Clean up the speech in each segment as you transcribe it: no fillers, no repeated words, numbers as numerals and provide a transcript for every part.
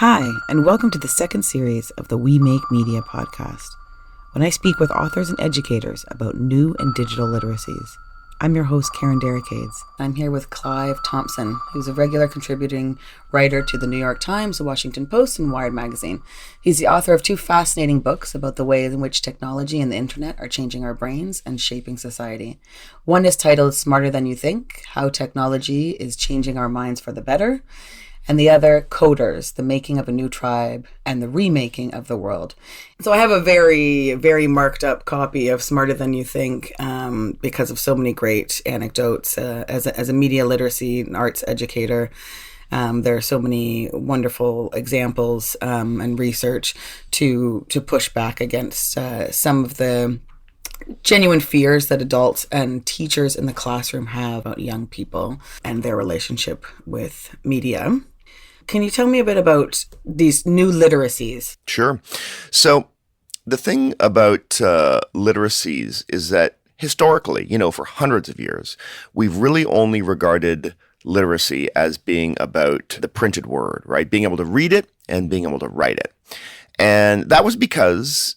Hi, and welcome to the second series of the We Make Media podcast, when I speak with authors and educators about new and digital literacies. I'm your host, Karen Derricades. I'm here with Clive Thompson, who's a regular contributing writer to the New York Times, the Washington Post, and Wired magazine. He's the author of two fascinating books about the ways in which technology and the internet are changing our brains and shaping society. One is titled Smarter Than You Think: How Technology is Changing Our Minds for the Better, and the other, Coders, the Making of a New Tribe and the Remaking of the World. So I have a very, very marked up copy of Smarter Than You Think because of so many great anecdotes. As a media literacy and arts educator, there are so many wonderful examples and research to push back against some of the genuine fears that adults and teachers in the classroom have about young people and their relationship with media. Can you tell me a bit about these new literacies? Sure. So the thing about literacies is that historically, for hundreds of years, we've really only regarded literacy as being about the printed word, right? Being able to read it and being able to write it. And that was because,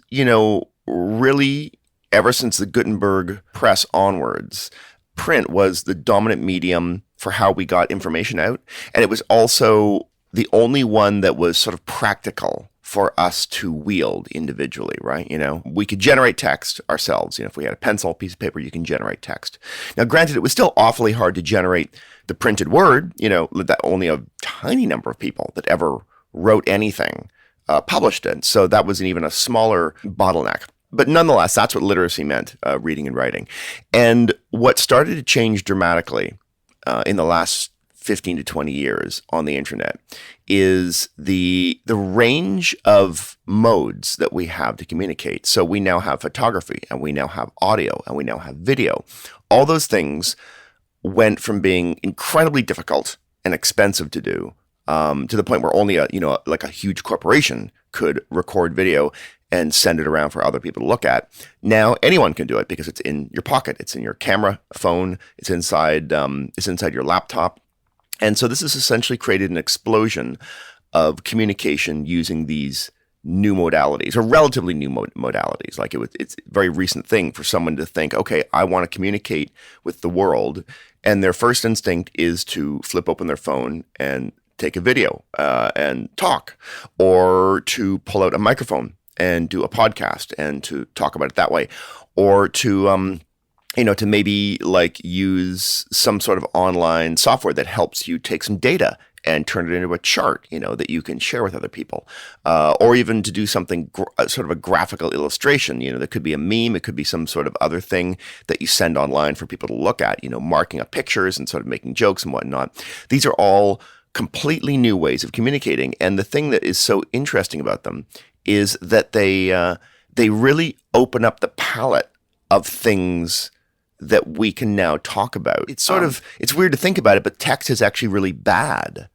really ever since the Gutenberg press onwards, print was the dominant medium for how we got information out. And it was also the only one that was sort of practical for us to wield individually, right? We could generate text ourselves. If we had a pencil, piece of paper, you can generate text. Now, granted, it was still awfully hard to generate the printed word, that only a tiny number of people that ever wrote anything published it. So that was even a smaller bottleneck. But nonetheless, that's what literacy meant, reading and writing. And what started to change dramatically in the last 15 to 20 years on the internet is the range of modes that we have to communicate. So we now have photography, and we now have audio, and we now have video. All those things went from being incredibly difficult and expensive to do to the point where only a huge corporation could record video and send it around for other people to look at. Now anyone can do it because it's in your pocket, it's in your camera, phone, it's inside your laptop. And so this has essentially created an explosion of communication using these new modalities, or relatively new modalities. Like it's a very recent thing for someone to think, okay, I want to communicate with the world, and their first instinct is to flip open their phone and take a video and talk, or to pull out a microphone and do a podcast and to talk about it that way, or to to maybe use some sort of online software that helps you take some data and turn it into a chart, that you can share with other people, or even to do something sort of a graphical illustration. That could be a meme, it could be some sort of other thing that you send online for people to look at. Marking up pictures and sort of making jokes and whatnot. These are all completely new ways of communicating, and the thing that is so interesting about them is that they really open up the palette of things that we can now talk about. It's it's weird to think about it, but text is actually really bad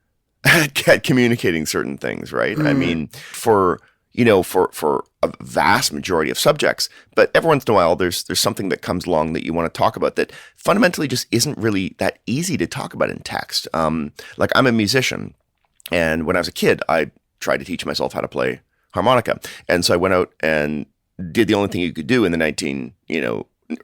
at communicating certain things, right? I mean, for a vast majority of subjects, but every once in a while there's something that comes along that you want to talk about that fundamentally just isn't really that easy to talk about in text. Like I'm a musician, and when I was a kid, I tried to teach myself how to play harmonica. And so I went out and did the only thing you could do in the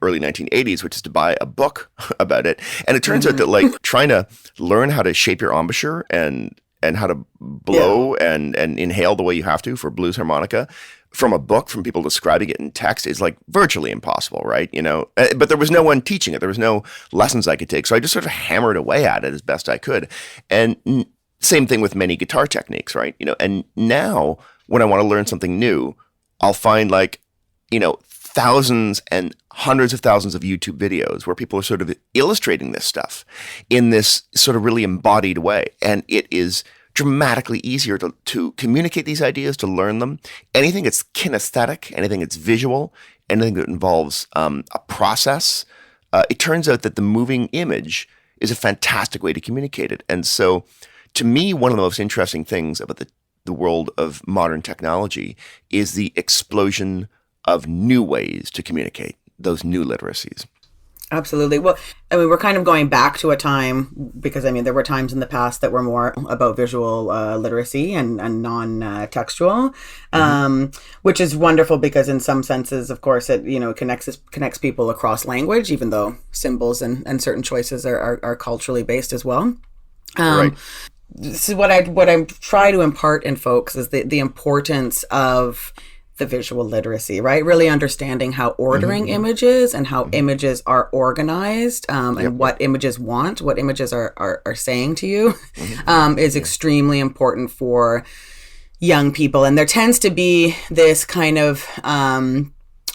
early 1980s, which is to buy a book about it. And it turns out that trying to learn how to shape your embouchure and how to blow and inhale the way you have to for blues harmonica from a book, from people describing it in text, is virtually impossible, right? But there was no one teaching it. There was no lessons I could take. So I just sort of hammered away at it as best I could. And same thing with many guitar techniques, right? And now when I want to learn something new, I'll find thousands and hundreds of thousands of YouTube videos where people are sort of illustrating this stuff in this sort of really embodied way. And it is dramatically easier to communicate these ideas, to learn them. Anything that's kinesthetic, anything that's visual, anything that involves a process, it turns out that the moving image is a fantastic way to communicate it. And so to me, one of the most interesting things about the world of modern technology is the explosion of new ways to communicate, those new literacies. Absolutely. Well, I mean, we're kind of going back to a time because, I mean, there were times in the past that were more about visual literacy and non-textual, which is wonderful because in some senses, of course, it, connects people across language, even though symbols and certain choices are culturally based as well. Right. This is what I try to impart in folks is the importance of the visual literacy, right? Really understanding how ordering images and how images are organized, and what images want, what images are saying to you, is extremely important for young people. And there tends to be this kind of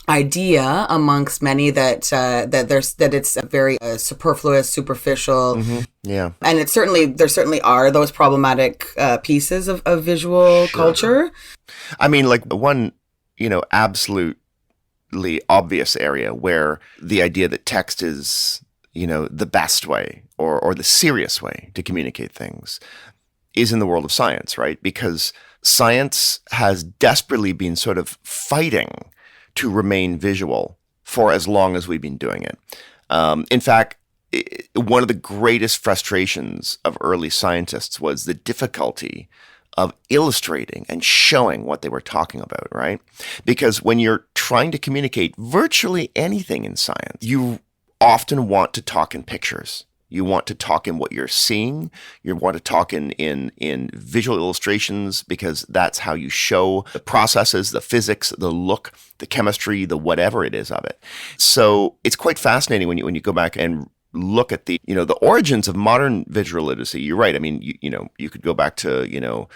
idea amongst many that it's a very superfluous, superficial, Yeah. and there certainly are those problematic pieces of visual culture. I mean, like one, absolutely obvious area where the idea that text is, the best way or the serious way to communicate things is in the world of science, right? Because science has desperately been sort of fighting to remain visual for as long as we've been doing it. In fact, one of the greatest frustrations of early scientists was the difficulty of illustrating and showing what they were talking about, right? Because when you're trying to communicate virtually anything in science, you often want to talk in pictures. You want to talk in what you're seeing. You want to talk in visual illustrations because that's how you show the processes, the physics, the look, the chemistry, the whatever it is of it. So it's quite fascinating when you go back and look at the origins of modern visual literacy. You're right. I mean, you could go back to,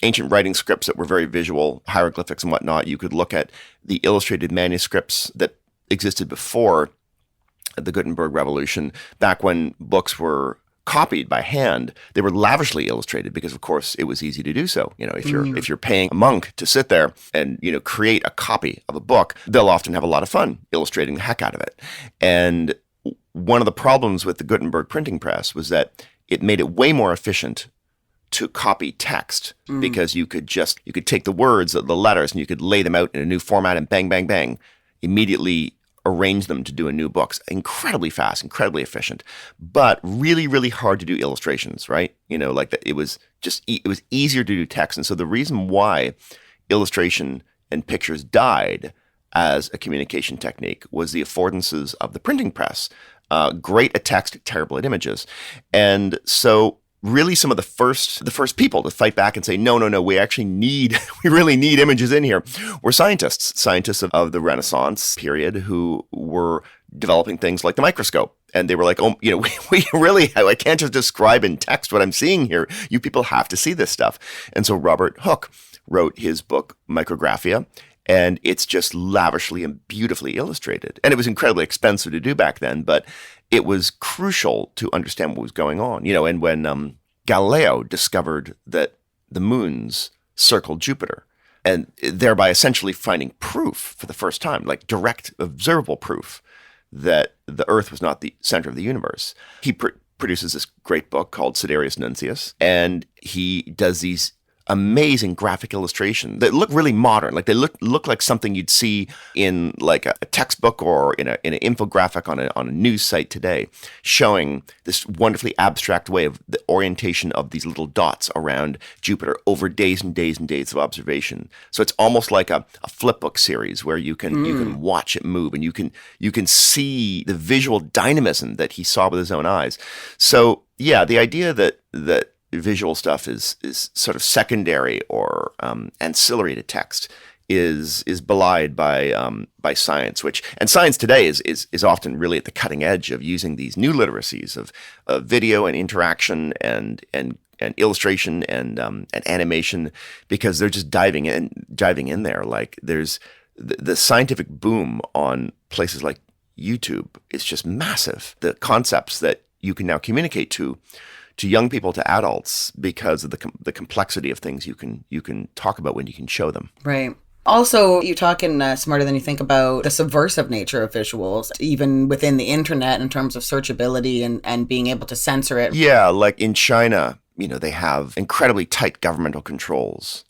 ancient writing scripts that were very visual, hieroglyphics and whatnot. You could look at the illustrated manuscripts that existed before the Gutenberg revolution, back when books were copied by hand. They were lavishly illustrated because, of course, it was easy to do so. If you're paying a monk to sit there and create a copy of a book, they'll often have a lot of fun illustrating the heck out of it. And one of the problems with the Gutenberg printing press was that it made it way more efficient to copy text because you could take the words, the letters, and you could lay them out in a new format and bang, bang, bang, immediately arrange them to do a new book. Incredibly fast, incredibly efficient, but really, really hard to do illustrations, right? Like that. It was easier to do text. And so the reason why illustration and pictures died as a communication technique was the affordances of the printing press. Great at text, terrible at images. And so really some of the first people to fight back and say, no, we really need images in here were scientists of the Renaissance period who were developing things like the microscope. And they were like, we really, I can't just describe in text what I'm seeing here. You people have to see this stuff. And so Robert Hooke wrote his book, Micrographia, and it's just lavishly and beautifully illustrated. And it was incredibly expensive to do back then, but it was crucial to understand what was going on. And when Galileo discovered that the moons circled Jupiter, and thereby essentially finding proof for the first time, like direct observable proof that the Earth was not the center of the universe, he produces this great book called Sidereus Nuncius, and he does these amazing graphic illustration that look really modern. Like they look like something you'd see in like a textbook or in an infographic on a news site today, showing this wonderfully abstract way of the orientation of these little dots around Jupiter over days and days and days of observation. So it's almost like a flipbook series where you can watch it move, and you can see the visual dynamism that he saw with his own eyes. So yeah, the idea that visual stuff is sort of secondary or ancillary to text is belied by science, and science today is often really at the cutting edge of using these new literacies of video and interaction and illustration and animation, because they're just diving in there. Like there's the scientific boom on places like YouTube is just massive. The concepts that you can now communicate to young people, to adults, because of the complexity of things you can talk about when you can show them. Right. Also, you talk in Smarter Than You Think about the subversive nature of visuals, even within the internet in terms of searchability and being able to censor it. Yeah, like in China, they have incredibly tight governmental controls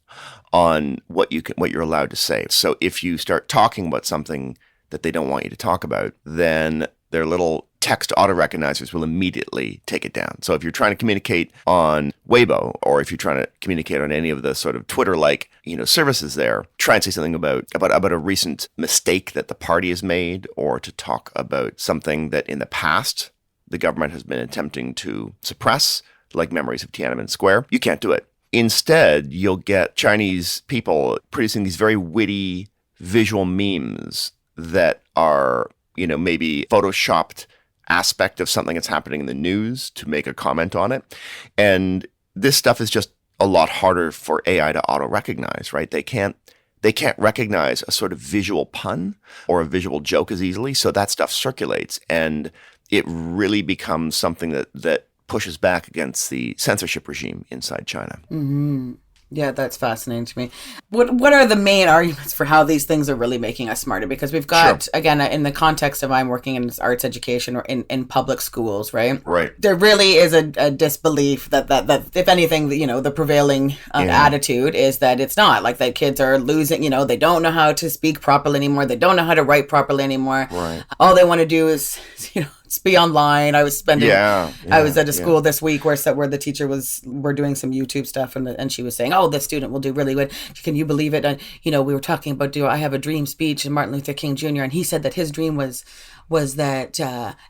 on what you're allowed to say. So if you start talking about something that they don't want you to talk about, then their little text auto-recognizers will immediately take it down. So if you're trying to communicate on Weibo, or if you're trying to communicate on any of the sort of Twitter-like, services there, try and say something about a recent mistake that the party has made, or to talk about something that in the past the government has been attempting to suppress, like memories of Tiananmen Square, you can't do it. Instead, you'll get Chinese people producing these very witty visual memes that are, maybe photoshopped aspect of something that's happening in the news to make a comment on it. And this stuff is just a lot harder for AI to auto-recognize, right? They can't recognize a sort of visual pun or a visual joke as easily, so that stuff circulates, and it really becomes something that pushes back against the censorship regime inside China. Mm-hmm. Yeah, that's fascinating to me. What are the main arguments for how these things are really making us smarter? Because we've got, again, in the context of I'm working in arts education or in public schools, right? Right. There really is a disbelief that if anything, the prevailing attitude is that it's not. Like, that kids are losing, they don't know how to speak properly anymore. They don't know how to write properly anymore. Right. All they want to do is, be online. I was spending. I was at a school this week where the teacher we're doing some YouTube stuff, and she was saying, "Oh, this student will do really good. Can you believe it?" And we were talking about I have a dream speech and Martin Luther King Jr. and he said that his dream was that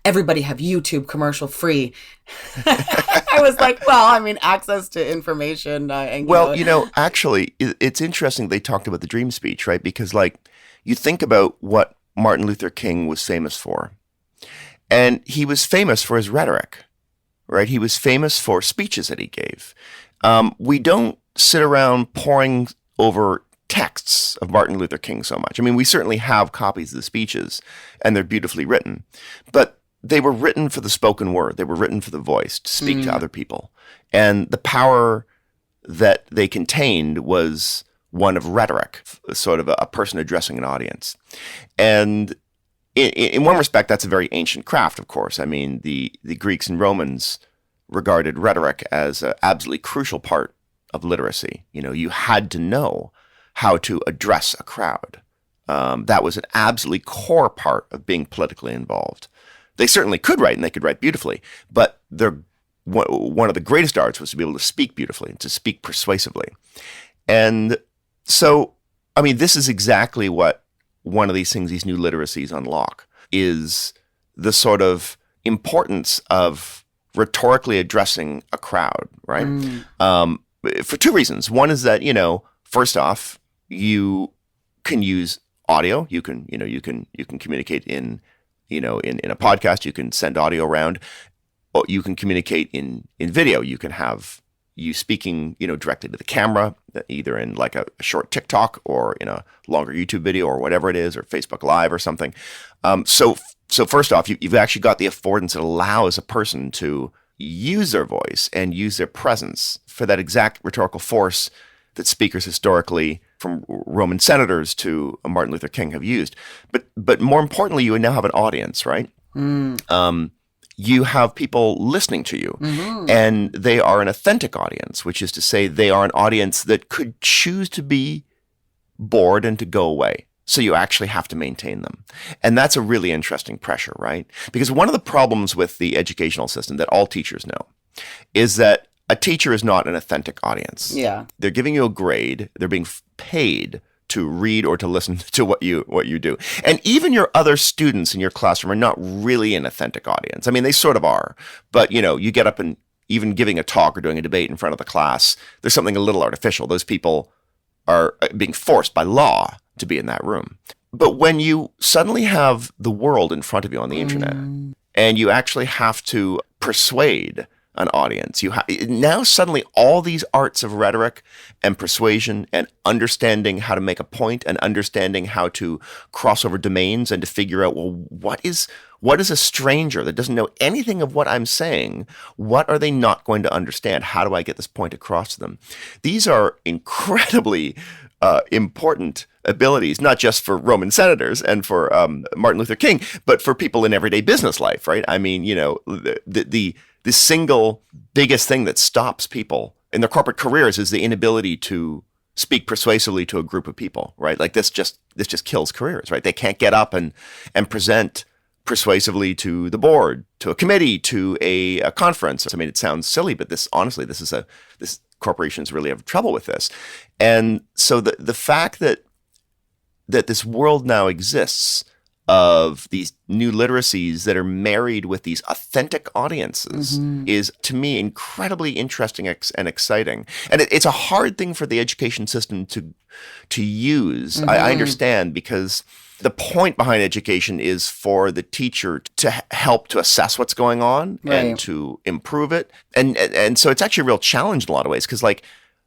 everybody have YouTube commercial free. I was like, access to information. Actually, it's interesting they talked about the dream speech, right? Because you think about what Martin Luther King was famous for. And he was famous for his rhetoric, right? He was famous for speeches that he gave. We don't sit around poring over texts of Martin Luther King so much. I mean, we certainly have copies of the speeches, and they're beautifully written. But they were written for the spoken word. They were written for the voice, to speak to other people. And the power that they contained was one of rhetoric, sort of a person addressing an audience. And in one respect, that's a very ancient craft, of course. I mean, the Greeks and Romans regarded rhetoric as an absolutely crucial part of literacy. You had to know how to address a crowd. That was an absolutely core part of being politically involved. They certainly could write, and they could write beautifully, but one of the greatest arts was to be able to speak beautifully, to speak persuasively. And so, this is exactly what one of these things, these new literacies unlock, is the sort of importance of rhetorically addressing a crowd, right? For two reasons. One is that, first off, you can use audio. You can communicate in a podcast. You can send audio around. Or you can communicate in video. You can have you speaking, directly to the camera, either in like a short TikTok or in a longer YouTube video or whatever it is, or Facebook Live or something. So first off, you've actually got the affordance that allows a person to use their voice and use their presence for that exact rhetorical force that speakers historically, from Roman senators to Martin Luther King, have used. But more importantly, you now have an audience, right? You have people listening to you, and they are an authentic audience, which is to say they are an audience that could choose to be bored and to go away. So you actually have to maintain them. And that's a really interesting pressure, right? Because one of the problems with the educational system that all teachers know is that a teacher is not an authentic audience. Yeah. They're giving you a grade. They're being paid to read or to listen to what you do. And even your other students in your classroom are not really an authentic audience. I mean, they sort of are. But, you get up and even giving a talk or doing a debate in front of the class, there's something a little artificial. Those people are being forced by law to be in that room. But when you suddenly have the world in front of you on the internet, and you actually have to persuade an audience, now suddenly all these arts of rhetoric and persuasion and understanding how to make a point and understanding how to cross over domains and to figure out, well, what is a stranger that doesn't know anything of what I'm saying? What are they not going to understand? How do I get this point across to them? These are incredibly important abilities, not just for Roman senators and for Martin Luther King, but for people in everyday business life, right? I mean, the single biggest thing that stops people in their corporate careers is the inability to speak persuasively to a group of people, right? Like this just kills careers, right? They can't get up and present persuasively to the board, to a committee, to a conference. I mean, it sounds silly, but this corporations really have trouble with this. And so the fact that this world now exists of these new literacies that are married with these authentic audiences is, to me, incredibly interesting and exciting. And it's a hard thing for the education system to use. I understand, because the point behind education is for the teacher to help to assess what's going on and to improve it. And so it's actually a real challenge in a lot of ways, because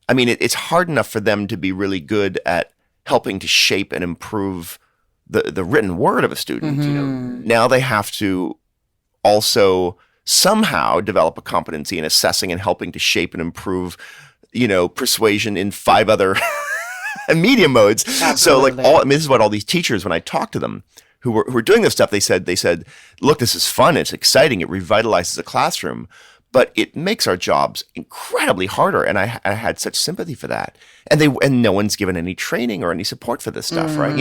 it's hard enough for them to be really good at helping to shape and improve the written word of a student. Now they have to also somehow develop a competency in assessing and helping to shape and improve, persuasion in 5 other media modes. Absolutely. So this is what all these teachers, when I talk to them who were doing this stuff, they said, look, this is fun, it's exciting, it revitalizes the classroom, but it makes our jobs incredibly harder. And I had such sympathy for that. And no one's given any training or any support for this stuff, right?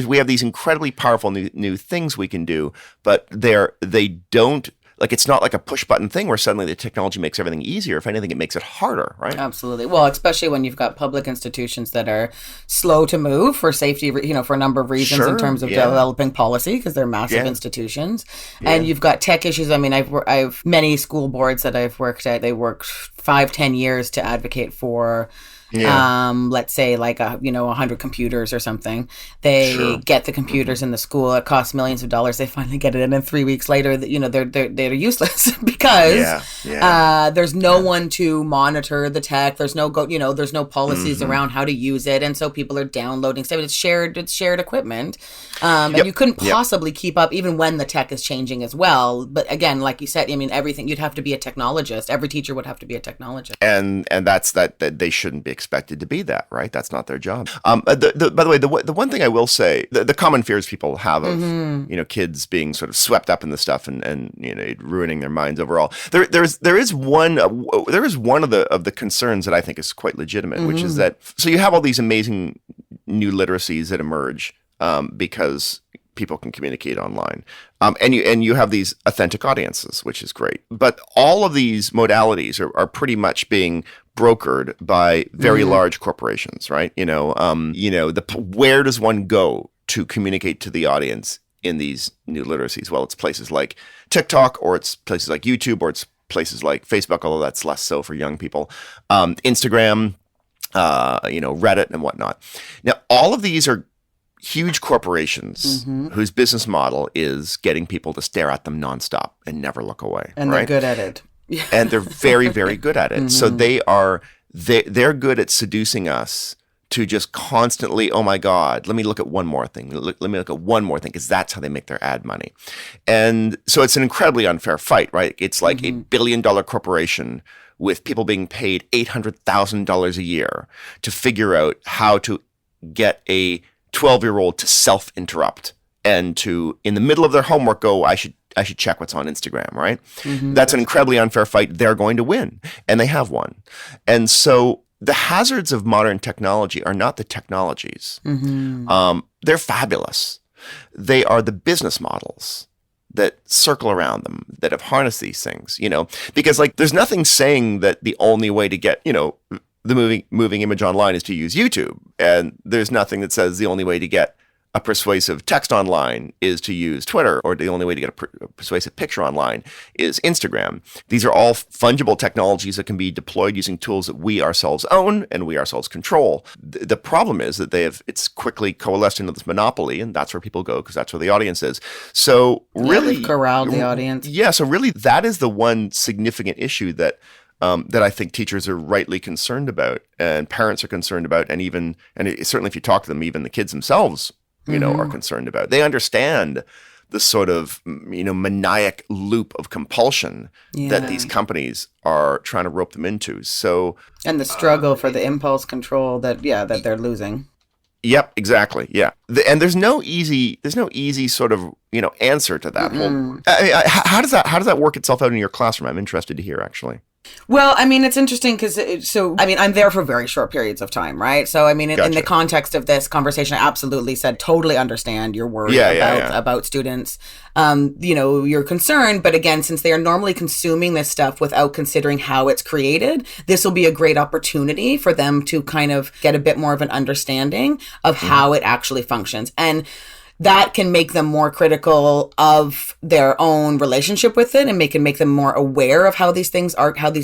We have these incredibly powerful new things we can do, but they don't. It's not like a push button thing where suddenly the technology makes everything easier. If anything, it makes it harder, right? Absolutely. Well, especially when you've got public institutions that are slow to move for safety, for a number of reasons in terms of developing policy, because they're massive institutions. And you've got tech issues. I mean, I've many school boards that I've worked at, they worked 5-10 years to advocate for let's say 100 computers or something. They get the computers in the school. It costs millions of dollars. They finally get it in, and 3 weeks later, they're useless because there's no one to monitor the tech. There's no there's no policies around how to use it, and so people are downloading stuff. It's shared equipment, and you couldn't possibly keep up even when the tech is changing as well. But again, like you said, everything, you'd have to be a technologist. Every teacher would have to be a technologist, and that's that they shouldn't be expected to be that, right? That's not their job. By the way, the one thing I will say, the common fears people have of kids being sort of swept up in the stuff and ruining their minds overall. There is one of the concerns that I think is quite legitimate, which is that so you have all these amazing new literacies that emerge because people can communicate online. And you have these authentic audiences, which is great. But all of these modalities are pretty much being brokered by very large corporations, right? Where does one go to communicate to the audience in these new literacies? Well, it's places like TikTok, or it's places like YouTube, or it's places like Facebook, although that's less so for young people. Instagram, Reddit and whatnot. Now, all of these are huge corporations whose business model is getting people to stare at them nonstop and never look away. And they're good at it. And they're very, very good at it. So they're good at seducing us to just constantly, oh my God, let me look at one more thing. Let me look at one more thing, because that's how they make their ad money. And so it's an incredibly unfair fight, right? It's like a $1 billion corporation with people being paid $800,000 a year to figure out how to get a 12-year-old to self-interrupt and to, in the middle of their homework, go, I should check what's on Instagram, right? That's an incredibly unfair fight. They're going to win, and they have won. And so the hazards of modern technology are not the technologies. They're fabulous. They are the business models that circle around them, that have harnessed these things, because there's nothing saying that the only way to get, the moving image online is to use YouTube. And there's nothing that says the only way to get a persuasive text online is to use Twitter, or the only way to get a persuasive picture online is Instagram. These are all fungible technologies that can be deployed using tools that we ourselves own and we ourselves control. The problem is that it's quickly coalesced into this monopoly, and that's where people go because that's where the audience is. So really, corralled the audience. Yeah. So really, that is the one significant issue that I think teachers are rightly concerned about, and parents are concerned about, and certainly if you talk to them, even the kids themselves, are concerned about. They understand the sort of, maniac loop of compulsion that these companies are trying to rope them into. So, and the struggle for the impulse control that they're losing. Yep, exactly. Yeah, and there's no easy sort of answer to that whole. How does that work itself out in your classroom? I'm interested to hear, actually. Well, I mean, it's interesting because, I'm there for very short periods of time, right? So, I mean, in the context of this conversation, I absolutely said, totally understand your worry about students, your concern. But again, since they are normally consuming this stuff without considering how it's created, this will be a great opportunity for them to kind of get a bit more of an understanding of how it actually functions. And that can make them more critical of their own relationship with it, and can make them more aware of how these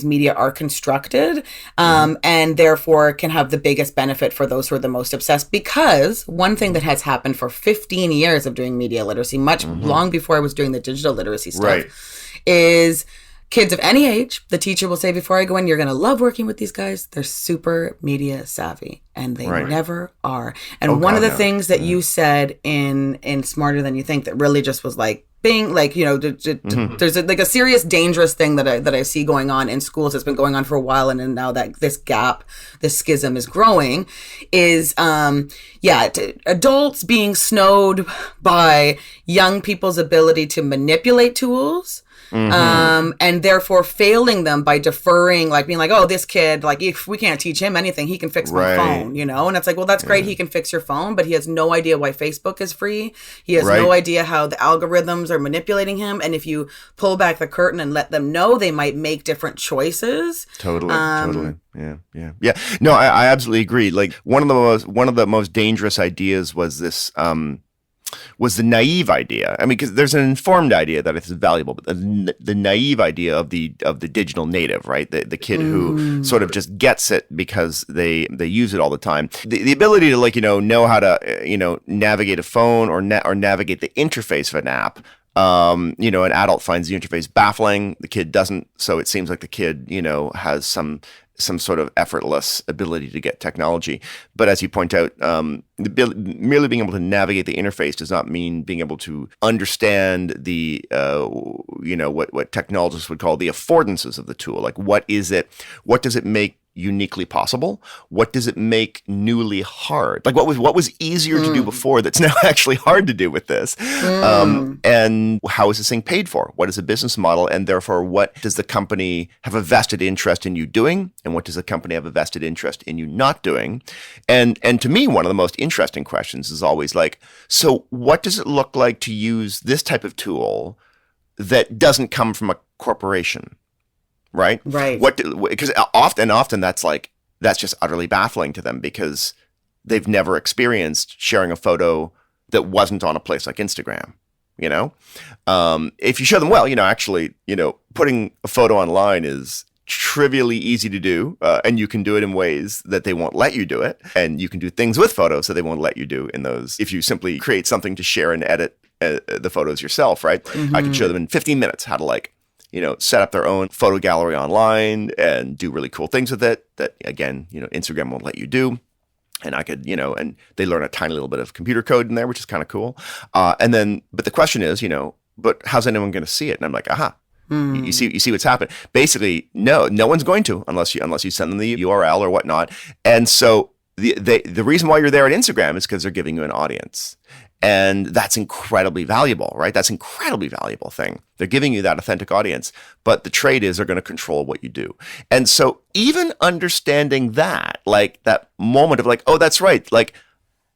media are constructed, and therefore can have the biggest benefit for those who are the most obsessed. Because one thing that has happened for 15 years of doing media literacy, much long before I was doing the digital literacy stuff, is kids of any age, the teacher will say, before I go in, you're going to love working with these guys. They're super media savvy, and they never are. And one of the things that you said in Smarter Than You Think that really just was like, bing, like, there's a serious dangerous thing that I see going on in schools. It's been going on for a while, and then now that this schism is growing, is adults being snowed by young people's ability to manipulate tools. And therefore failing them by deferring, like being like, oh, this kid, like, if we can't teach him anything, he can fix my phone, and it's like, well, that's great, he can fix your phone, but he has no idea why Facebook is free. He has no idea how the algorithms are manipulating him, and if you pull back the curtain and let them know, they might make different choices. Totally. Yeah. No, I absolutely agree. Like, one of the most dangerous ideas was this was the naive idea. I mean, because there's an informed idea that it's valuable, but the naive idea of the digital native, right? The kid who sort of just gets it because they use it all the time. The ability to know how to navigate a phone or navigate the interface of an app. An adult finds the interface baffling. The kid doesn't. So it seems like the kid has some sort of effortless ability to get technology. But as you point out, merely being able to navigate the interface does not mean being able to understand the, what technologists would call the affordances of the tool. Like, what is it? What does it make uniquely possible? What does it make newly hard? Like, what was easier to do before that's now actually hard to do with this? And how is this thing paid for? What is the business model? And therefore, what does the company have a vested interest in you doing? And what does the company have a vested interest in you not doing? And to me, one of the most interesting questions is always like, so what does it look like to use this type of tool that doesn't come from a corporation? Right. Because often that's just utterly baffling to them, because they've never experienced sharing a photo that wasn't on a place like Instagram. If you show them, putting a photo online is trivially easy to do, and you can do it in ways that they won't let you do it, and you can do things with photos that they won't let you do in those. If you simply create something to share and edit the photos yourself, right? I can show them in 15 minutes how to set up their own photo gallery online and do really cool things with it that, again, Instagram won't let you do. And I could, and they learn a tiny little bit of computer code in there, which is kind of cool. But the question is, but how's anyone going to see it? And I'm like, you see what's happened. Basically, no one's going to, unless you send them the URL or whatnot. And so the reason why you're there at Instagram is because they're giving you an audience. And that's incredibly valuable, right? That's an incredibly valuable thing. They're giving you that authentic audience, but the trade is they're going to control what you do. And so even understanding that, like that moment of like, oh, that's right. Like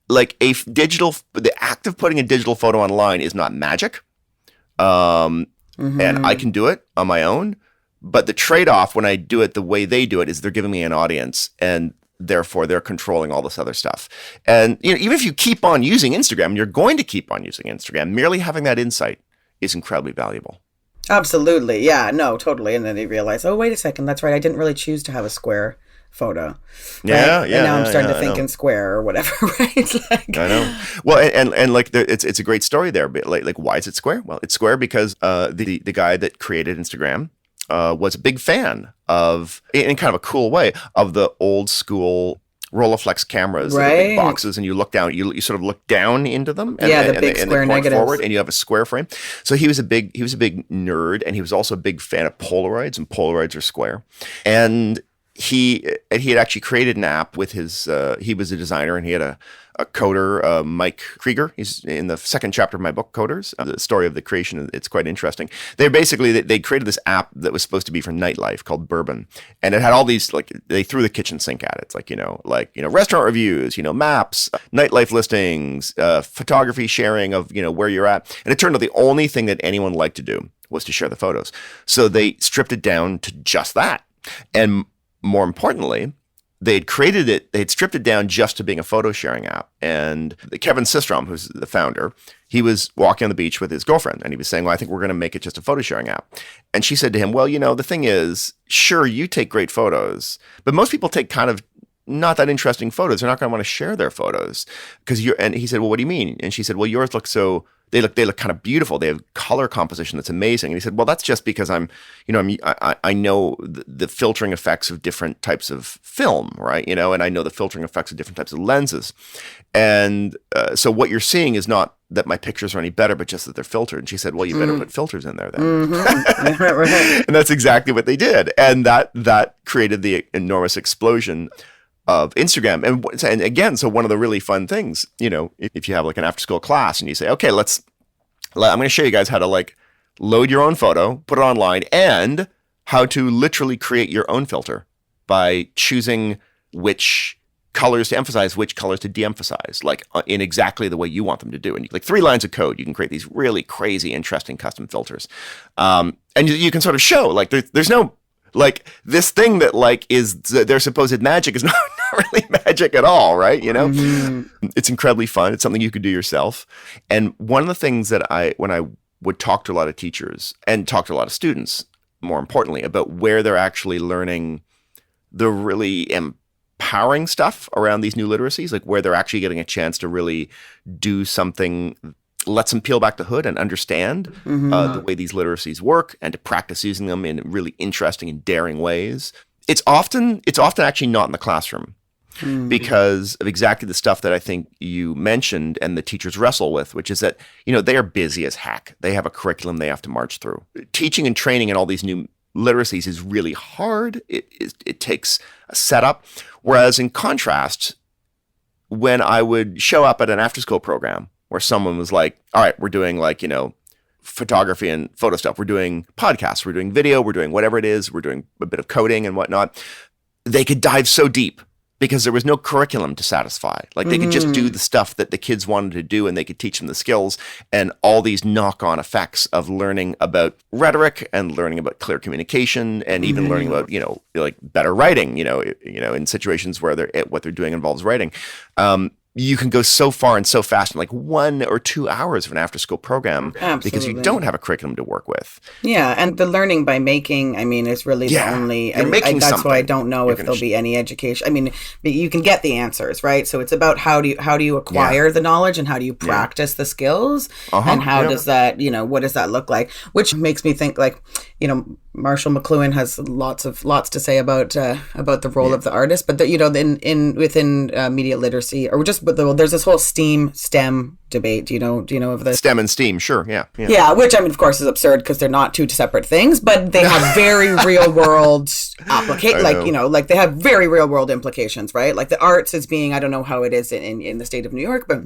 the act of putting a digital photo online is not magic. And I can do it on my own. But the trade-off when I do it the way they do it is they're giving me an audience, and therefore they're controlling all this other stuff. And even if you keep on using Instagram, and you're going to keep on using Instagram, merely having that insight is incredibly valuable. Absolutely. Yeah, no, totally. And then they realize, oh, wait a second, that's right, I didn't really choose to have a square photo. Right? Yeah. And now I'm starting to think in square or whatever, right? I know. Well, and like it's a great story there, but like why is it square? Well, it's square because the guy that created Instagram was a big fan of, in kind of a cool way, of the old school Rolleiflex cameras, that are big boxes, and you look down, you sort of look down into them, and, the big square negatives forward, and you have a square frame. So he was a big nerd, and he was also a big fan of Polaroids, and Polaroids are square. And he had actually created an app with his, he was a designer, and he had a coder, Mike Krieger. He's in the second chapter of my book, Coders, the story of the creation. It's quite interesting. They created this app that was supposed to be for nightlife called Bourbon. And it had all these, like, they threw the kitchen sink at it. It's like, restaurant reviews, maps, nightlife listings, photography sharing of, where you're at. And it turned out the only thing that anyone liked to do was to share the photos. So they stripped it down to just that. And more importantly, they'd stripped it down just to being a photo sharing app. And Kevin Systrom, who's the founder, he was walking on the beach with his girlfriend, and he was saying, well, I think we're going to make it just a photo sharing app. And she said to him, well, the thing is, sure, you take great photos, but most people take kind of not that interesting photos. They're not going to want to share their photos and he said, well, what do you mean? And she said, well, yours look they look kind of beautiful. They have color composition that's amazing. And he said, well, that's just because I know the filtering effects of different types of film, right? And I know the filtering effects of different types of lenses. And so what you're seeing is not that my pictures are any better, but just that they're filtered. And she said, well, you better put filters in there then. Mm-hmm. Right. And that's exactly what they did. And that created the enormous explosion of Instagram. And again, so one of the really fun things, if you have like an after school class and you say, okay, I'm going to show you guys how to like load your own photo, put it online, and how to literally create your own filter by choosing which colors to emphasize, which colors to de-emphasize, like in exactly the way you want them to do. And like 3 lines of code, you can create these really crazy, interesting custom filters. And you can sort of show like there's no, like this thing that like is their supposed magic is not really magic at all, right? Mm-hmm. It's incredibly fun. It's something you could do yourself. And one of the things that when I would talk to a lot of teachers and talk to a lot of students, more importantly, about where they're actually learning the really empowering stuff around these new literacies, like where they're actually getting a chance to really do something, lets them peel back the hood and understand the way these literacies work and to practice using them in really interesting and daring ways. It's often actually not in the classroom because of exactly the stuff that I think you mentioned and the teachers wrestle with, which is that, they are busy as heck. They have a curriculum they have to march through. Teaching and training in all these new literacies is really hard. It takes a setup. Whereas in contrast, when I would show up at an after-school program where someone was like, all right, we're doing like, photography and photo stuff. We're doing podcasts. We're doing video. We're doing whatever it is. We're doing a bit of coding and whatnot. They could dive so deep because there was no curriculum to satisfy. Like they could just do the stuff that the kids wanted to do and they could teach them the skills and all these knock-on effects of learning about rhetoric and learning about clear communication and even learning about, like better writing, in situations where what they're doing involves writing. You can go so far and so fast in like 1 or 2 hours of an after-school program. Absolutely. Because you don't have a curriculum to work with. Yeah, and the learning by making, is really the only. That's why I don't know if there'll be any education. You can get the answers, right? So it's about how do you acquire the knowledge and how do you practice the skills and how does that, what does that look like? Which makes me think like, Marshall McLuhan has lots to say about the role of the artist, but within media literacy or just there's this whole STEM debate. Do you know of this? STEM and STEAM, sure, yeah. Which of course is absurd because they're not two separate things, but they have very real world they have very real world implications, right? Like the arts is being, I don't know how it is in the state of New York, but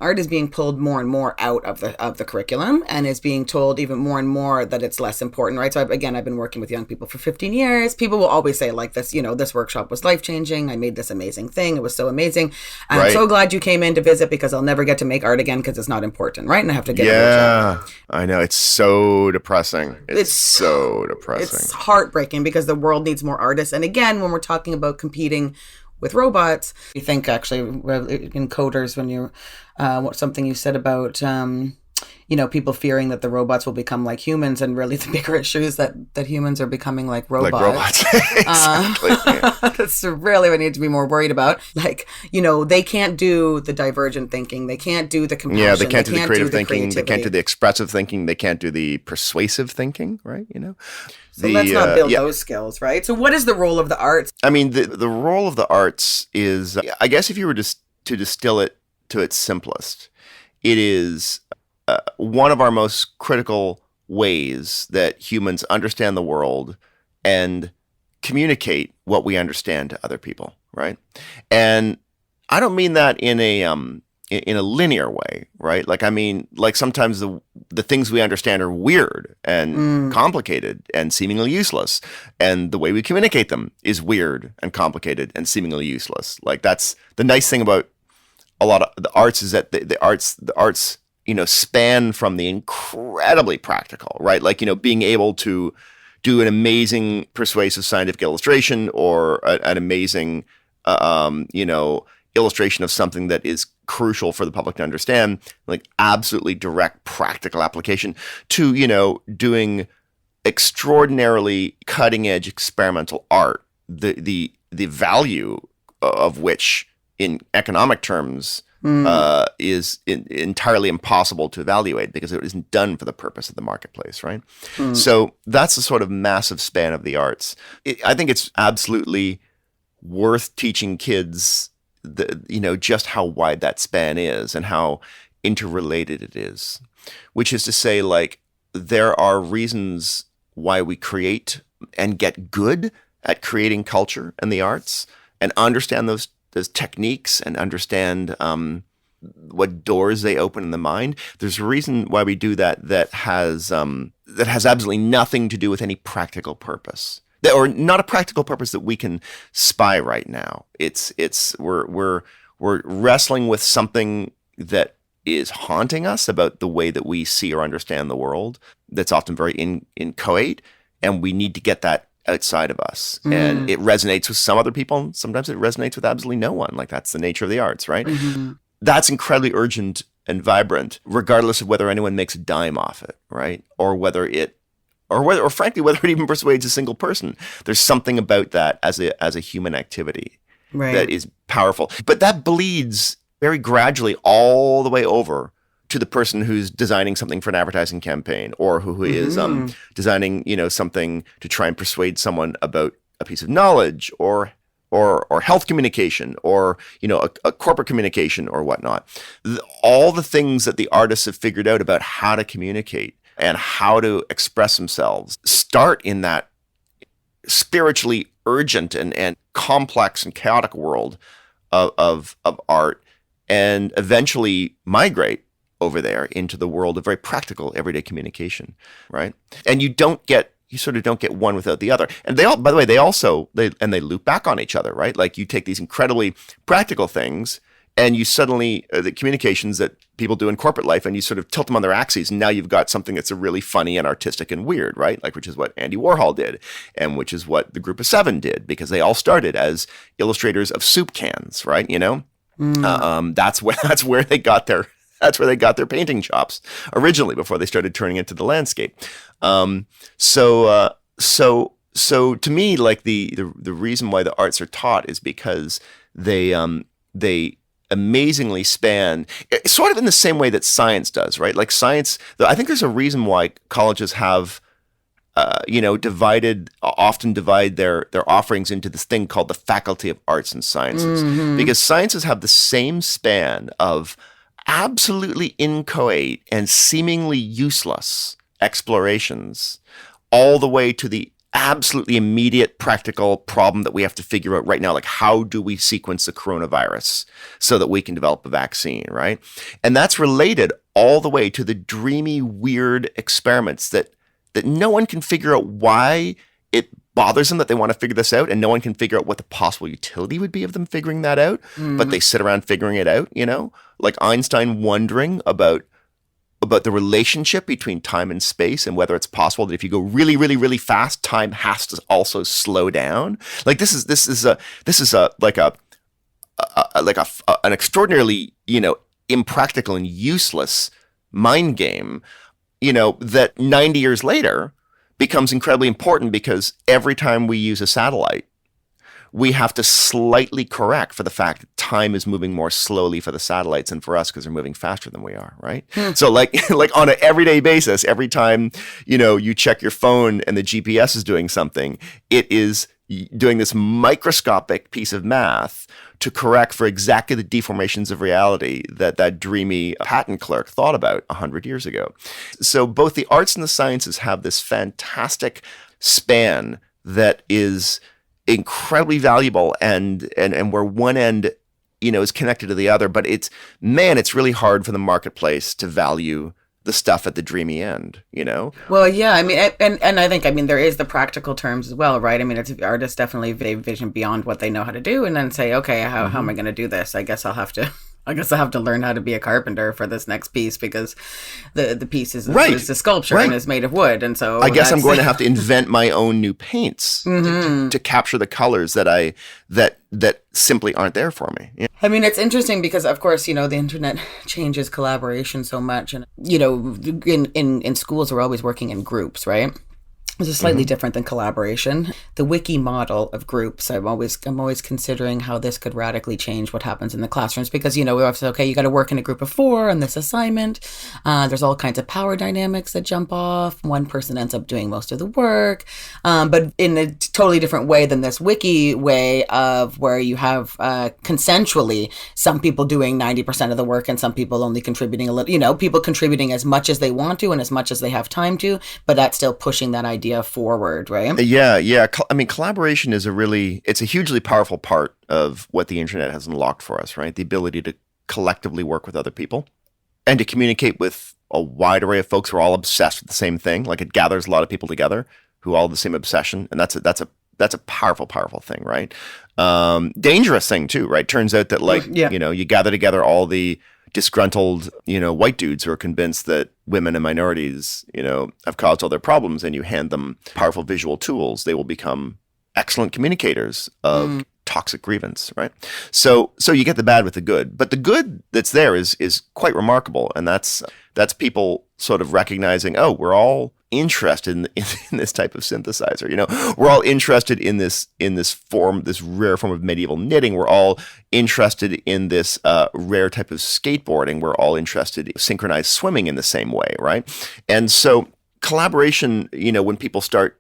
art is being pulled more and more out of the curriculum and is being told even more and more that it's less important, right? So I've been working with young people for 15 years. People will always say like this, this workshop was life-changing. I made this amazing thing. It was so amazing. I'm so glad you came in to visit because I'll never get to make art again because it's not important, right? And I have to get a job. I know. It's so depressing. It's so depressing. It's heartbreaking because the world needs more artists. And again, when we're talking about competing with robots, you think actually in Coders when you something you said about people fearing that the robots will become like humans, and really the bigger issue is that humans are becoming like robots. Like robots. Exactly. That's really what we need to be more worried about. Like, they can't do the divergent thinking. They can't do the compassion. Yeah, they can't do the creative thinking. They can't do the expressive thinking. They can't do the persuasive thinking, right? So let's not build those skills, right? So what is the role of the arts? The role of the arts is, I guess if you were to distill it to its simplest, it is one of our most critical ways that humans understand the world and communicate what we understand to other people, right? And I don't mean that in a linear way, right? Like, I mean, like sometimes the things we understand are weird and complicated and seemingly useless. And the way we communicate them is weird and complicated and seemingly useless. Like, that's the nice thing about a lot of the arts, is that the arts, span from the incredibly practical, right? Like, being able to do an amazing persuasive scientific illustration, or an amazing, illustration of something that is crucial for the public to understand, like absolutely direct practical application, to, doing extraordinarily cutting edge experimental art, the value of which in economic terms is entirely impossible to evaluate, because it isn't done for the purpose of the marketplace, right? So that's the sort of massive span of the arts. I think it's absolutely worth teaching kids just how wide that span is and how interrelated it is, which is to say, like, there are reasons why we create and get good at creating culture and the arts, and understand those techniques, and understand what doors they open in the mind. There's a reason why we do that has absolutely nothing to do with any practical purpose, or not a practical purpose that we can spy right now. We're wrestling with something that is haunting us about the way that we see or understand the world, that's often very inchoate, and we need to get that outside of us. And it resonates with some other people, and sometimes it resonates with absolutely no one. Like, that's the nature of the arts, right? That's incredibly urgent and vibrant, regardless of whether anyone makes a dime off it, right? Or frankly, whether it even persuades a single person. There's something about that as a human activity, right, that is powerful. But that bleeds very gradually all the way over to the person who's designing something for an advertising campaign, or who is designing, something to try and persuade someone about a piece of knowledge, or health communication, or a corporate communication, or whatnot. All the things that the artists have figured out about how to communicate and how to express themselves start in that spiritually urgent and complex and chaotic world of art, and eventually migrate over there into the world of very practical everyday communication, right? And you sort of don't get one without the other. And by the way, they loop back on each other, right? Like, you take these incredibly practical things, and you suddenly, the communications that people do in corporate life, and you sort of tilt them on their axes, and now you've got something that's a really funny and artistic and weird, right? Like, which is what Andy Warhol did, and which is what the Group of Seven did, because they all started as illustrators of soup cans, right? That's where they got their painting chops originally, before they started turning it to the landscape. So to me, like, the reason why the arts are taught is because they amazingly span, sort of in the same way that science does, right? Like, science, I think there's a reason why colleges have, often divide their offerings into this thing called the Faculty of Arts and Sciences, because sciences have the same span of absolutely inchoate and seemingly useless explorations, all the way to the absolutely immediate practical problem that we have to figure out right now. Like, how do we sequence the coronavirus so that we can develop a vaccine, right? And that's related all the way to the dreamy, weird experiments that no one can figure out why it bothers them that they want to figure this out, and no one can figure out what the possible utility would be of them figuring that out, but they sit around figuring it out, like Einstein wondering about the relationship between time and space, and whether it's possible that if you go really, really, really fast, time has to also slow down. Like, this is an extraordinarily, impractical and useless mind game, that 90 years later becomes incredibly important, because every time we use a satellite, we have to slightly correct for the fact that time is moving more slowly for the satellites than for us, because they're moving faster than we are, right? So like on an everyday basis, every time, you check your phone and the GPS is doing something, it is doing this microscopic piece of math to correct for exactly the deformations of reality that dreamy patent clerk thought about 100 years ago. So both the arts and the sciences have this fantastic span that is incredibly valuable, and where one end, is connected to the other. But it's really hard for the marketplace to value the stuff at the dreamy end, Well, yeah, I mean, and I think, there is the practical terms as well, right? I mean, it's artists definitely, they vision beyond what they know how to do, and then say, okay, how am I going to do this? I guess I'll have to learn how to be a carpenter for this next piece, because the piece is a sculpture and is made of wood, and so I guess I'm going to have to invent my own new paints to capture the colors that simply aren't there for me. Yeah. I mean, it's interesting because, of course, the internet changes collaboration so much, and in schools we're always working in groups, right? This is slightly different than collaboration. The wiki model of groups, I'm always considering how this could radically change what happens in the classrooms, because, we always say, okay, you got to work in a group of 4 on this assignment. There's all kinds of power dynamics that jump off. One person ends up doing most of the work, but in a totally different way than this wiki way of where you have consensually some people doing 90% of the work and some people only contributing a little, people contributing as much as they want to and as much as they have time to, but that's still pushing that idea forward, right? Yeah. I mean, collaboration is it's a hugely powerful part of what the internet has unlocked for us, right? The ability to collectively work with other people and to communicate with a wide array of folks who are all obsessed with the same thing. Like, it gathers a lot of people together who all have the same obsession, and that's a powerful thing, right? Dangerous thing too, right? Turns out that you gather together all the disgruntled, white dudes who are convinced that women and minorities, have caused all their problems, and you hand them powerful visual tools, they will become excellent communicators of toxic grievance, right? So you get the bad with the good, but the good that's there is quite remarkable, and that's people sort of recognizing, oh, we're all interested in this type of synthesizer. We're all interested in this rare form of medieval knitting. We're all interested in this rare type of skateboarding. We're all interested in synchronized swimming in the same way, right? And so collaboration, when people start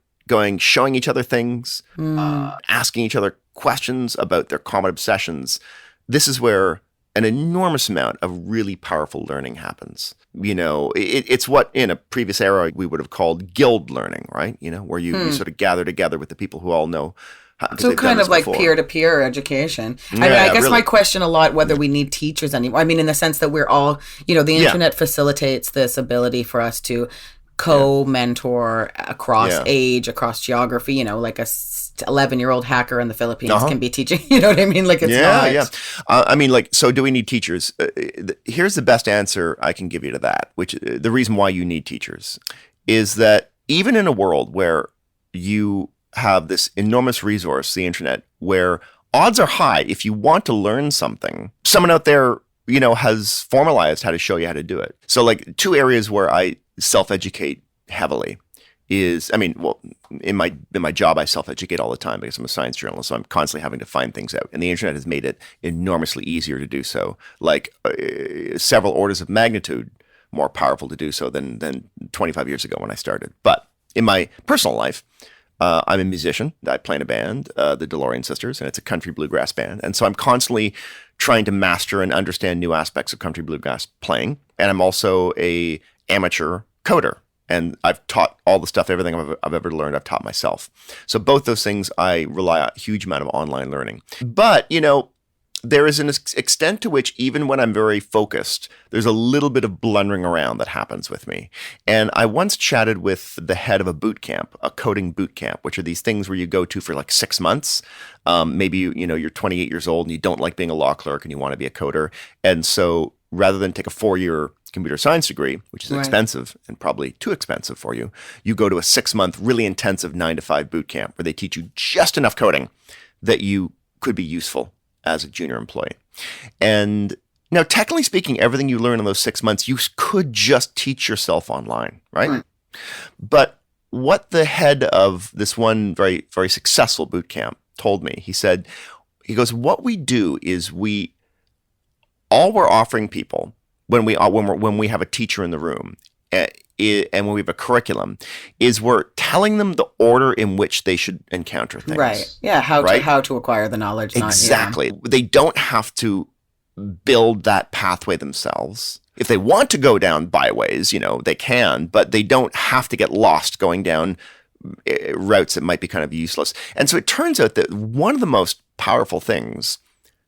showing each other things, asking each other questions about their common obsessions, this is where an enormous amount of really powerful learning happens. It's what in a previous era we would have called guild learning, right? Where you sort of gather together with the people who all know. So kind of like peer-to-peer education. I guess really. My question a lot, whether we need teachers anymore. I mean, in the sense that we're all, the internet facilitates this ability for us to co-mentor across age, across geography, like a 11-year-old hacker in the Philippines can be teaching, you know what I mean? Like, it's not. Yeah. I mean, so do we need teachers? Here's the best answer I can give you to that, which the reason why you need teachers is that even in a world where you have this enormous resource, the internet, where odds are high, if you want to learn something, someone out there, has formalized how to show you how to do it. So like 2 areas where I self-educate heavily is, in my job, I self-educate all the time because I'm a science journalist, so I'm constantly having to find things out. And the internet has made it enormously easier to do so, like several orders of magnitude more powerful to do so than 25 years ago when I started. But in my personal life, I'm a musician. I play in a band, the Delorean Sisters, and it's a country bluegrass band. And so I'm constantly trying to master and understand new aspects of country bluegrass playing. And I'm also a amateur coder. And I've taught all the stuff, everything I've ever learned, I've taught myself. So both those things, I rely on a huge amount of online learning. But, there is an extent to which, even when I'm very focused, there's a little bit of blundering around that happens with me. And I once chatted with the head of a boot camp, a coding boot camp, which are these things where you go to for like 6 months. Maybe, you're 28 years old and you don't like being a law clerk and you want to be a coder. And so rather than take a 4-year computer science degree, which is expensive and probably too expensive for you, you go to a 6-month, really intensive 9-to-5 boot camp where they teach you just enough coding that you could be useful as a junior employee. And now, technically speaking, everything you learn in those 6 months, you could just teach yourself online, right? But what the head of this one very, very successful boot camp told me, he goes, what we do is all we're offering people when we have a teacher in the room and when we have a curriculum is we're telling them the order in which they should encounter things. Right. Yeah. How to acquire the knowledge. Exactly. They don't have to build that pathway themselves. If they want to go down byways, they can, but they don't have to get lost going down routes that might be kind of useless. And so it turns out that one of the most powerful things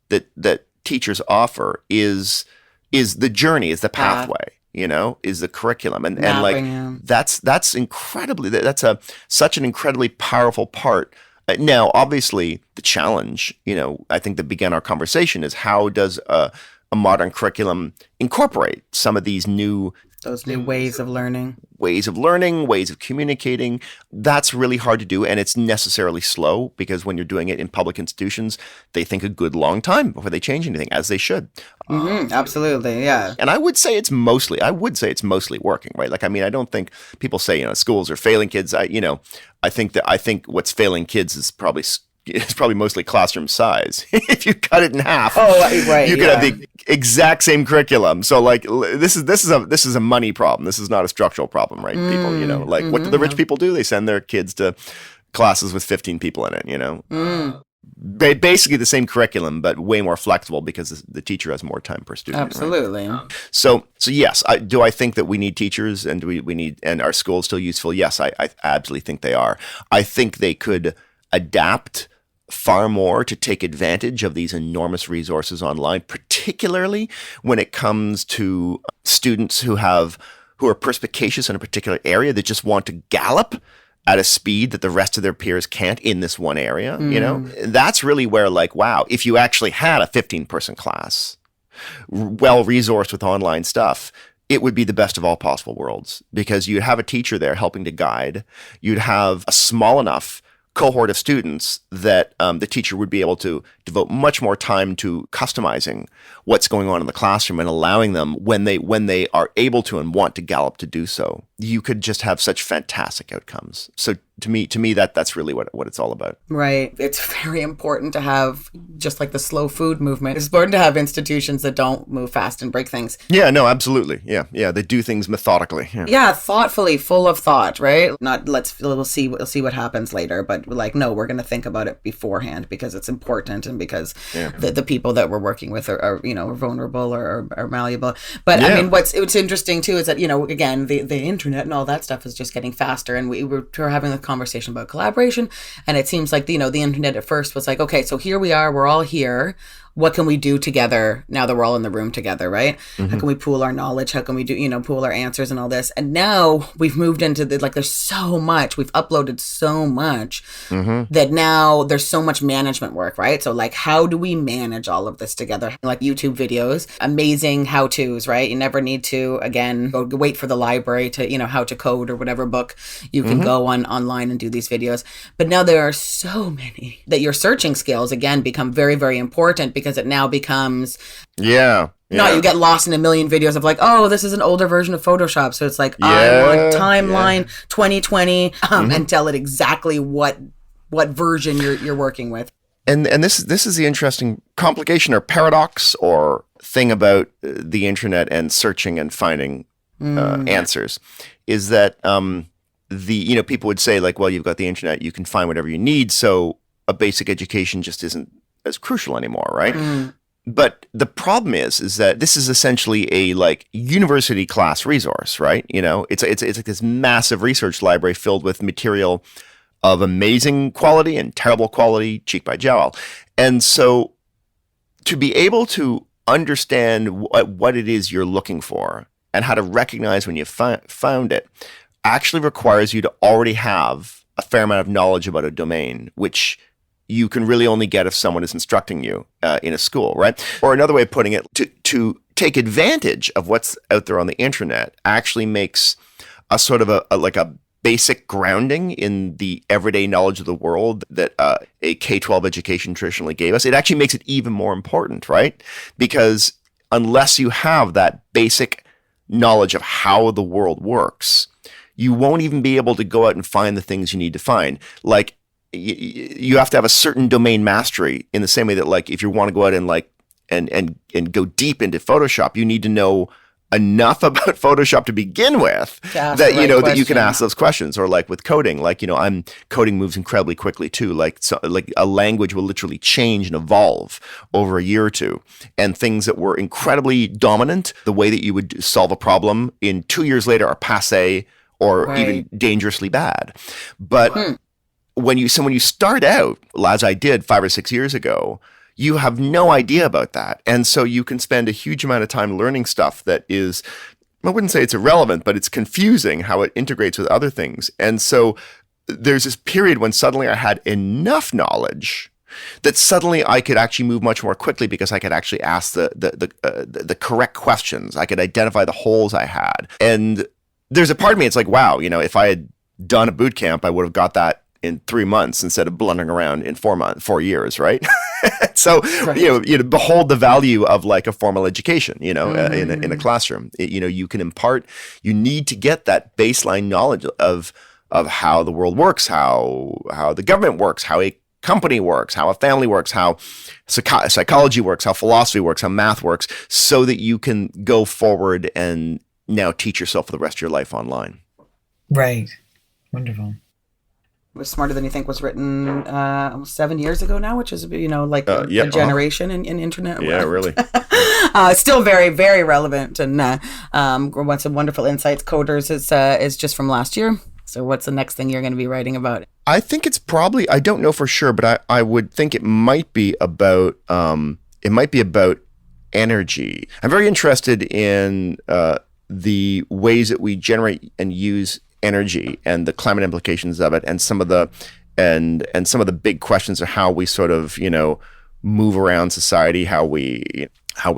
that teachers offer is the journey, is the pathway, is the curriculum. And that's such an incredibly powerful part. Now, obviously, the challenge, I think that began our conversation is how does a modern curriculum incorporate some of these those new ways of learning, ways of communicating. That's really hard to do, and it's necessarily slow because when you're doing it in public institutions, they think a good long time before they change anything, as they should. Absolutely, yeah. And I would say it's mostly working, right? Like, I mean, I don't think people say schools are failing kids. I think what's failing kids is probably mostly classroom size. If you cut it in half, you could have the exact same curriculum. So like this is a money problem. This is not a structural problem, right? People, what do the rich people do? They send their kids to classes with 15 people in it, Basically the same curriculum, but way more flexible because the teacher has more time per student. Absolutely. Right? So yes, I think that we need teachers, and and are schools still useful? Yes, I absolutely think they are. I think they could adapt far more to take advantage of these enormous resources online, particularly when it comes to students who are perspicacious in a particular area that just want to gallop at a speed that the rest of their peers can't in this one area. That's really where, like, wow, if you actually had a 15-person class, well-resourced with online stuff, it would be the best of all possible worlds, because you'd have a teacher there helping to guide. You'd have a small enough cohort of students that the teacher would be able to devote much more time to customizing what's going on in the classroom and allowing them, when they are able to and want to gallop to do so, you could just have such fantastic outcomes. So to me, that's really what it's all about. Right. It's very important to have, just like the slow food movement, it's important to have institutions that don't move fast and break things. Yeah, no, absolutely. Yeah. They do things methodically. Yeah, thoughtfully, full of thought, right? Not we'll see what happens later, but like, no, we're going to think about it beforehand because it's important and because the people that we're working with are vulnerable or are malleable. But I mean, what's interesting too is that, again, the internet and all that stuff is just getting faster, and we were having a conversation about collaboration, and it seems like the internet at first was like, okay, so here we are, we're all here, what can we do together now that we're all in the room together, right? How can we pool our knowledge? How can we do, pool our answers and all this? And now we've moved into there's so much, we've uploaded so much that now there's so much management work, right? So like, how do we manage all of this together? Like YouTube videos, amazing how-tos, right? You never need to, again, go wait for the library to, how to code or whatever book. You can go online and do these videos. But now there are so many that your searching skills, again, become very, very important, because it now becomes you get lost in a million videos of like, oh, this is an older version of Photoshop, so it's like, I want timeline 2020 and tell it exactly what version you're working with. And this is the interesting complication or paradox or thing about the internet and searching and finding answers, is that people would say like, well, you've got the internet, you can find whatever you need, so a basic education just isn't as crucial anymore, right? But the problem is that this is essentially a like university class resource, right? It's like this massive research library filled with material of amazing quality and terrible quality, cheek by jowl. And so to be able to understand what it is you're looking for and how to recognize when you found it actually requires you to already have a fair amount of knowledge about a domain, which you can really only get if someone is instructing you in a school, right? Or another way of putting it, to take advantage of what's out there on the internet actually makes a sort of a basic grounding in the everyday knowledge of the world that a K-12 education traditionally gave us. It actually makes it even more important, right? Because unless you have that basic knowledge of how the world works, you won't even be able to go out and find the things you need to find. Like, you have to have a certain domain mastery, in the same way that like if you want to go out and like and go deep into Photoshop, you need to know enough about Photoshop to begin with that that you can ask those questions. Or like with coding, like coding moves incredibly quickly too. Like a language will literally change and evolve over a year or two, and things that were incredibly dominant, the way that you would solve a problem, in 2 years later are passé or Right. even dangerously bad. But when you start out, as I did 5 or 6 years ago, you have no idea about that. And so you can spend a huge amount of time learning stuff that is, I wouldn't say it's irrelevant, but it's confusing how it integrates with other things. And so there's this period when suddenly I had enough knowledge that suddenly I could actually move much more quickly because I could actually ask the correct questions. I could identify the holes I had. And there's a part of me, it's like, wow, if I had done a boot camp, I would have got that in 3 months instead of blundering around in 4 years, right? So, right. Behold the value of like a formal education, in a classroom. You can impart, you need to get that baseline knowledge of how the world works, how the government works, how a company works, how a family works, how psychology works, how philosophy works, how math works, so that you can go forward and now teach yourself for the rest of your life online. Right. Wonderful. Was Smarter Than You Think was written almost 7 years ago now, which is, a generation in internet. Yeah, really. Still very, very relevant, and what's some wonderful insights. Coders is just from last year. So what's the next thing you're going to be writing about? I think it's probably, I don't know for sure, but I would think it might be about energy. I'm very interested in the ways that we generate and use energy and the climate implications of it, and some of the big questions of how we sort of move around society, how we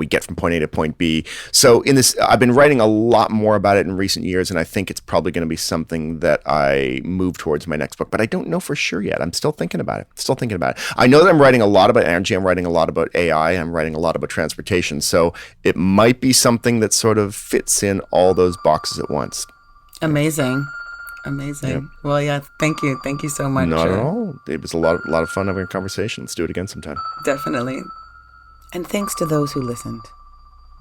get from point A to point B. So I've been writing a lot more about it in recent years, and I think it's probably going to be something that I move towards my next book, but I don't know for sure yet. I'm still thinking about it. I know that I'm writing a lot about energy. I'm writing a lot about AI. I'm writing a lot about transportation. So it might be something that sort of fits in all those boxes at once. Amazing. Yep. Well, yeah, thank you so much. Not at all. It was a lot of fun having a conversation. Let's do it again sometime. Definitely. And thanks to those who listened.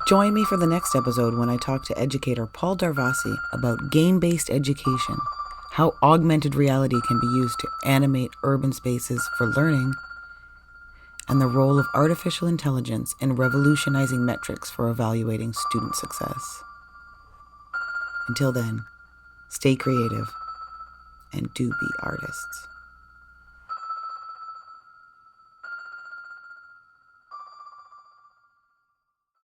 Join me for the next episode when I talk to educator Paul Darvasi about game-based education, how augmented reality can be used to animate urban spaces for learning, and the role of artificial intelligence in revolutionizing metrics for evaluating student success. Until then, stay creative and do be artists.